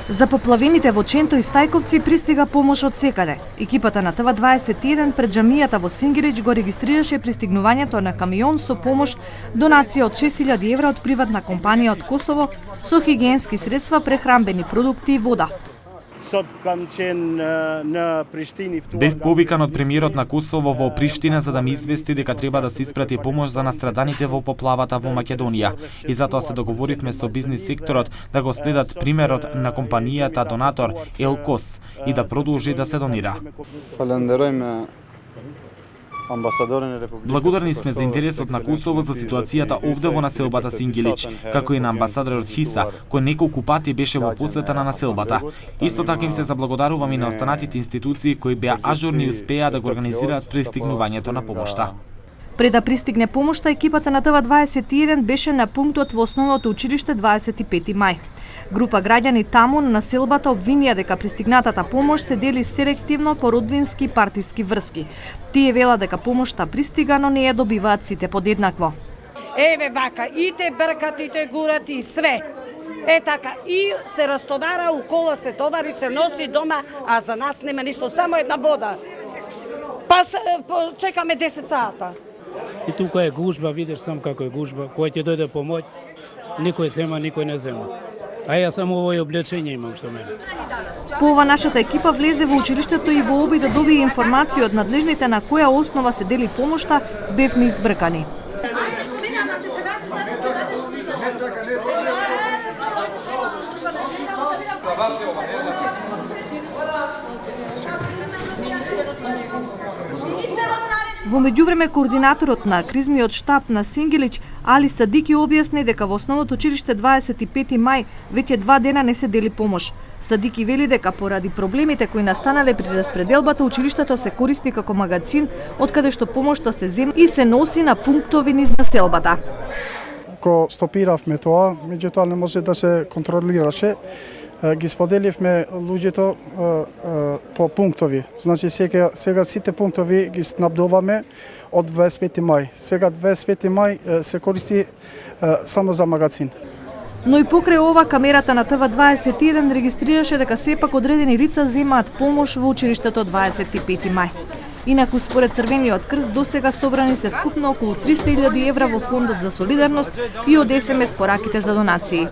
За поплавените во Ченто и Стајковци пристига помош од секаде. Екипата на ТВ21 пред џамијата во Сингелич го регистрираше пристигнувањето на камион со помош, донација од 6000 евра од приватна компанија од Косово со хигиенски средства, прехранбени продукти и вода. Бев повикан од премиерот на Косово во Приштина за да ми извести дека треба да се испрати помош за настраданите во поплавата во Македонија. И затоа се договоривме со бизнис секторот да го следат примерот на компанијата донатор Елкос и да продолжи да се донира. Благодарни сме за интересот на Косово за ситуацијата овде во населбата Сингелич, како и на амбасадорот Хиса, кој неколку пати беше во посета на населбата. Исто така им се заблагодарувам и на останатите институции кои беа ажурни и успеа да го организираат пристигнувањето на помошта. Пред да пристигне помошта, екипата на ТВ21 беше на пунктот во основното училиште 25 мај. Група граѓани таму на населбата обвинија дека пристигнатата помош се дели селективно по родбински и партиски врски. Тие велат дека помошта пристига, но не ја добиваат сите подеднакво. Еве вака, и те бркат, и те гурат, и све. Е така, и се растовара, у кола се товари, се носи дома, а за нас нема ништо, само една вода. Па чекаме 10 сата. И тука е гужба, видиш сам како е гужба, кој ќе дојде помоќ, никој зема, никој не зема. А ја само овој облечење имам со мене. По ова нашата екипа влезе во училиштето и во обид да добие информација од надлежните на која основа се дели помошта, бевме избркани. Во меѓувреме, координаторот на кризниот штаб на Сингелич, Али Садики, објасни дека во основното училиште 25 мај веќе 2 дена не се дели помош. Садики вели дека поради проблемите кои настанале при распределбата, училиштето се користи како магазин, од каде што помошта се зема и се носи на пунктови низ населбата. Ко стопиравме тоа, меѓутоа не може да се контролираше. Ги споделивме луѓето по пунктови. Значи сега сите пунктови ги снабдуваме од 25 мај. Сега 25 мај се користи само за магазин. Но и покрај ова, камерата на ТВ21 регистрираше дека сепак одредени лица земаат помош во училиштето 25 мај. Инаку, според Црвениот крст, досега собрани се вкупно околу 300.000 евра во фондот за солидарност и од СМС пораките за донации.